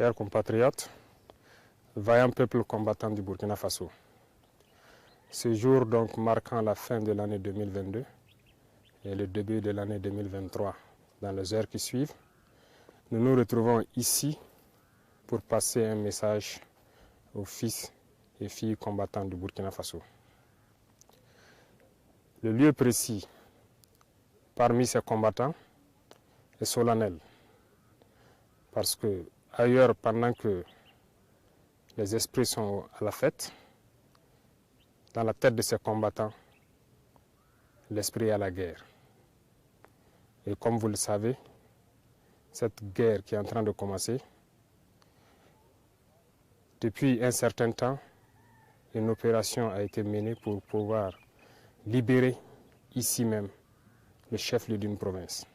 Chers compatriotes, vaillants peuple combattant du Burkina Faso, ce jour donc marquant la fin de l'année 2022 et le début de l'année 2023, dans les heures qui suivent, nous nous retrouvons ici pour passer un message aux fils et filles combattants du Burkina Faso. Le lieu précis parmi ces combattants est solennel, parce que ailleurs, pendant que les esprits sont à la fête, dans la tête de ces combattants, l'esprit est à la guerre. Et comme vous le savez, cette guerre qui est en train de commencer, depuis un certain temps, une opération a été menée pour pouvoir libérer ici même le chef-lieu d'une province.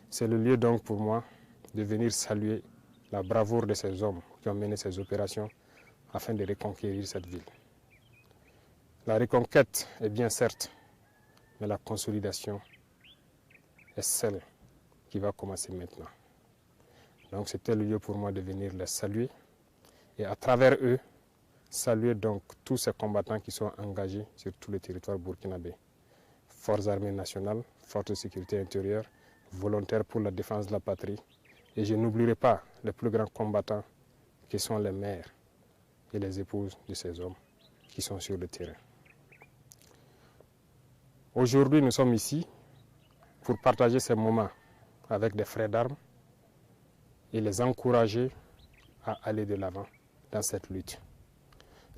C'est le lieu donc pour moi de venir saluer la bravoure de ces hommes qui ont mené ces opérations afin de reconquérir cette ville. La reconquête est bien certes, mais la consolidation est celle qui va commencer maintenant. Donc c'était le lieu pour moi de venir les saluer et à travers eux, saluer donc tous ces combattants qui sont engagés sur tout le territoire burkinabé. Forces armées nationales, forces de sécurité intérieure, volontaires pour la défense de la patrie. Et je n'oublierai pas les plus grands combattants qui sont les mères et les épouses de ces hommes qui sont sur le terrain. Aujourd'hui, nous sommes ici pour partager ces moments avec des frères d'armes et les encourager à aller de l'avant dans cette lutte.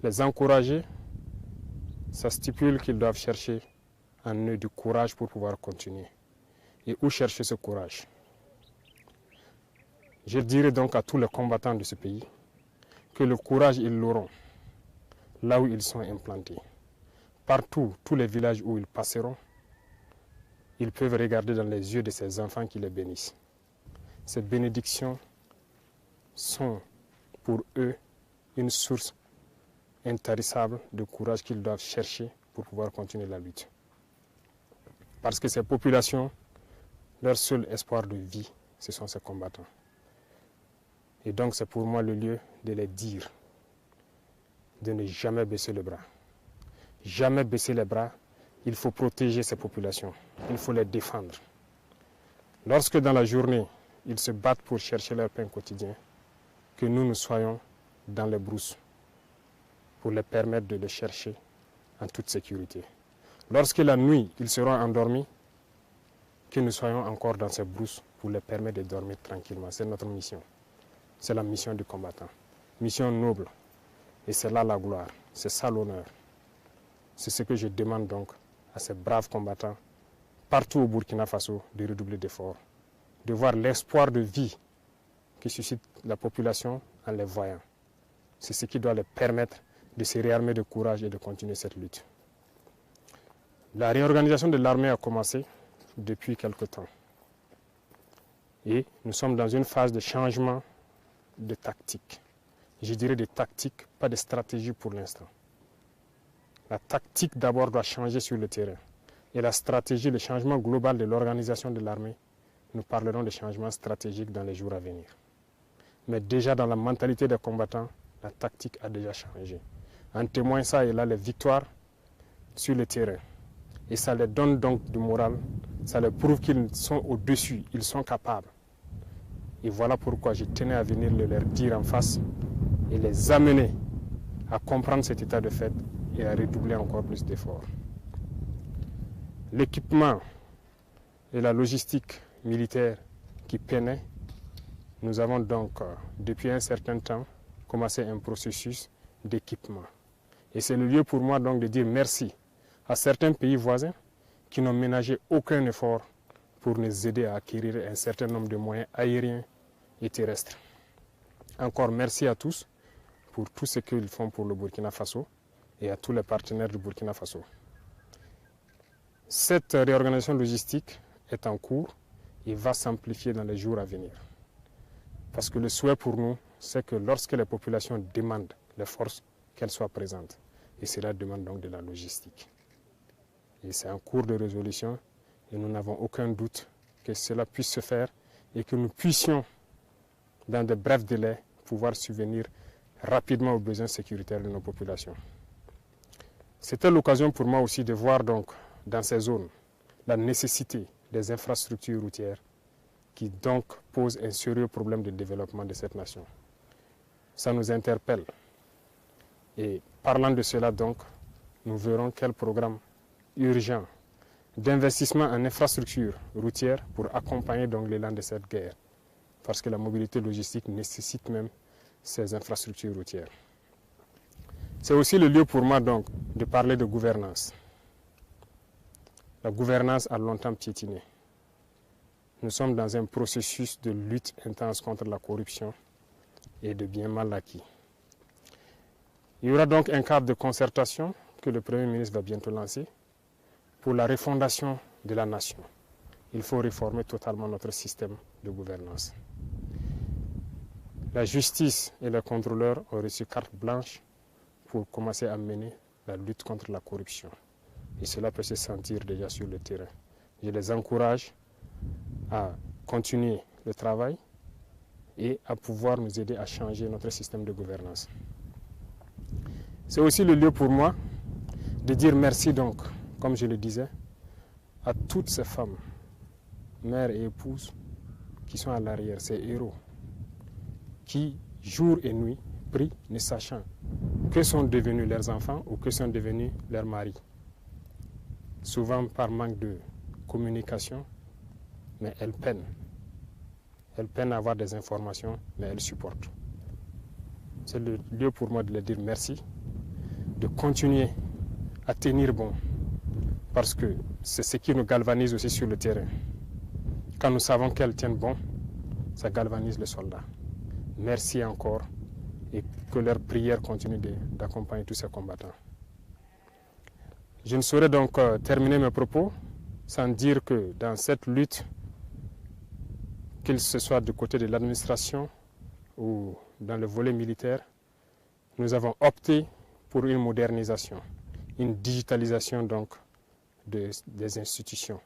Les encourager, ça stipule qu'ils doivent chercher en eux du courage pour pouvoir continuer. Et où chercher ce courage? Je dirais donc à tous les combattants de ce pays que le courage, ils l'auront là où ils sont implantés. Partout, tous les villages où ils passeront, ils peuvent regarder dans les yeux de ces enfants qui les bénissent. Ces bénédictions sont pour eux une source intarissable de courage qu'ils doivent chercher pour pouvoir continuer la lutte. Parce que ces populations, leur seul espoir de vie, ce sont ces combattants. Et donc c'est pour moi le lieu de les dire, de ne jamais baisser le bras. Jamais baisser les bras, il faut protéger ces populations, il faut les défendre. Lorsque dans la journée, ils se battent pour chercher leur pain quotidien, que nous soyons dans les brousses pour les permettre de le chercher en toute sécurité. Lorsque la nuit, ils seront endormis, que nous soyons encore dans ces brousses pour les permettre de dormir tranquillement. C'est notre mission. C'est la mission du combattant. Mission noble. Et c'est là la gloire. C'est ça l'honneur. C'est ce que je demande donc à ces braves combattants, partout au Burkina Faso, de redoubler d'efforts, de voir l'espoir de vie qui suscite la population en les voyant. C'est ce qui doit les permettre de se réarmer de courage et de continuer cette lutte. La réorganisation de l'armée a commencé depuis quelque temps. Et nous sommes dans une phase de changement de tactique. Je dirais de tactique, pas de stratégie pour l'instant. La tactique d'abord doit changer sur le terrain. Et la stratégie, le changement global de l'organisation de l'armée, nous parlerons de changements stratégiques dans les jours à venir. Mais déjà dans la mentalité des combattants, la tactique a déjà changé. En témoin ça, et là les victoires sur le terrain. Et ça les donne donc du moral, ça les prouve qu'ils sont au-dessus, ils sont capables. Et voilà pourquoi je tenais à venir le leur dire en face et les amener à comprendre cet état de fait et à redoubler encore plus d'efforts. L'équipement et la logistique militaire qui peinaient, nous avons donc depuis un certain temps commencé un processus d'équipement. Et c'est le lieu pour moi donc de dire merci à certains pays voisins qui n'ont ménagé aucun effort pour nous aider à acquérir un certain nombre de moyens aériens et terrestres. Encore merci à tous pour tout ce qu'ils font pour le Burkina Faso et à tous les partenaires du Burkina Faso. Cette réorganisation logistique est en cours et va s'amplifier dans les jours à venir. Parce que le souhait pour nous, c'est que lorsque les populations demandent les forces, qu'elles soient présentes. Et cela demande donc de la logistique. Et c'est en cours de résolution et nous n'avons aucun doute que cela puisse se faire et que nous puissions dans de brefs délais, pouvoir subvenir rapidement aux besoins sécuritaires de nos populations. C'était l'occasion pour moi aussi de voir donc dans ces zones la nécessité des infrastructures routières qui donc posent un sérieux problème de développement de cette nation. Ça nous interpelle. Et parlant de cela donc, nous verrons quel programme urgent d'investissement en infrastructures routières pour accompagner donc l'élan de cette guerre. Parce que la mobilité logistique nécessite même ces infrastructures routières. C'est aussi le lieu pour moi donc de parler de gouvernance. La gouvernance a longtemps piétiné. Nous sommes dans un processus de lutte intense contre la corruption et de biens mal acquis. Il y aura donc un cadre de concertation que le Premier ministre va bientôt lancer pour la refondation de la nation. Il faut réformer totalement notre système de gouvernance. La justice et les contrôleurs ont reçu carte blanche pour commencer à mener la lutte contre la corruption. Et cela peut se sentir déjà sur le terrain. Je les encourage à continuer le travail et à pouvoir nous aider à changer notre système de gouvernance. C'est aussi le lieu pour moi de dire merci donc, comme je le disais, à toutes ces femmes, mères et épouses qui sont à l'arrière, ces héros, qui jour et nuit prient ne sachant que sont devenus leurs enfants ou que sont devenus leurs maris. Souvent par manque de communication, mais elles peinent. Elles peinent à avoir des informations, mais elles supportent. C'est le lieu pour moi de leur dire merci, de continuer à tenir bon, parce que c'est ce qui nous galvanise aussi sur le terrain. Quand nous savons qu'elles tiennent bon, ça galvanise les soldats. Merci encore et que leur prière continue d'accompagner tous ces combattants. Je ne saurais donc terminer mes propos sans dire que dans cette lutte, qu'il se soit du côté de l'administration ou dans le volet militaire, nous avons opté pour une modernisation, une digitalisation donc des institutions,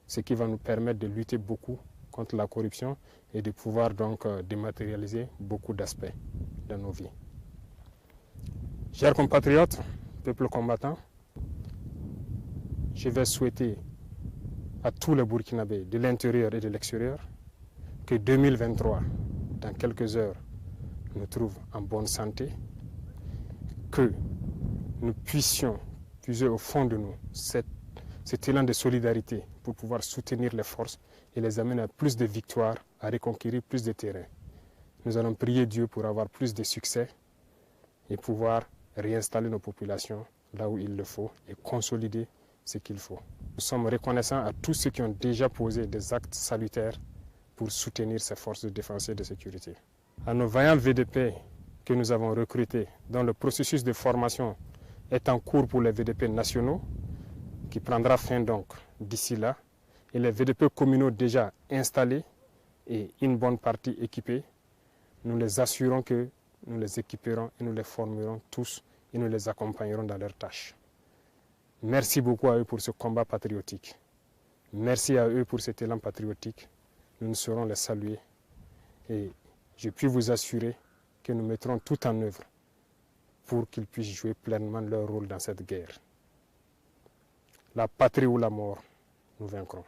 ce qui va nous permettre de lutter beaucoup contre la corruption et de pouvoir donc dématérialiser beaucoup d'aspects de nos vies. Chers compatriotes, peuple combattant, je vais souhaiter à tous les Burkinabés de l'intérieur et de l'extérieur que 2023, dans quelques heures, nous trouve en bonne santé, que nous puissions puiser au fond de nous cet élan de solidarité pour pouvoir soutenir les forces et les amener à plus de victoires, à reconquérir plus de terrain. Nous allons prier Dieu pour avoir plus de succès et pouvoir réinstaller nos populations là où il le faut et consolider ce qu'il faut. Nous sommes reconnaissants à tous ceux qui ont déjà posé des actes salutaires pour soutenir ces forces de défense et de sécurité. À nos vaillants VDP que nous avons recrutés, dont le processus de formation est en cours pour les VDP nationaux, qui prendra fin donc d'ici là, et les VDP communaux déjà installés et une bonne partie équipée, nous les assurons que nous les équiperons et nous les formerons tous et nous les accompagnerons dans leurs tâches. Merci beaucoup à eux pour ce combat patriotique. Merci à eux pour cet élan patriotique. Nous ne saurons les saluer et je puis vous assurer que nous mettrons tout en œuvre pour qu'ils puissent jouer pleinement leur rôle dans cette guerre. La patrie ou la mort, nous vaincrons.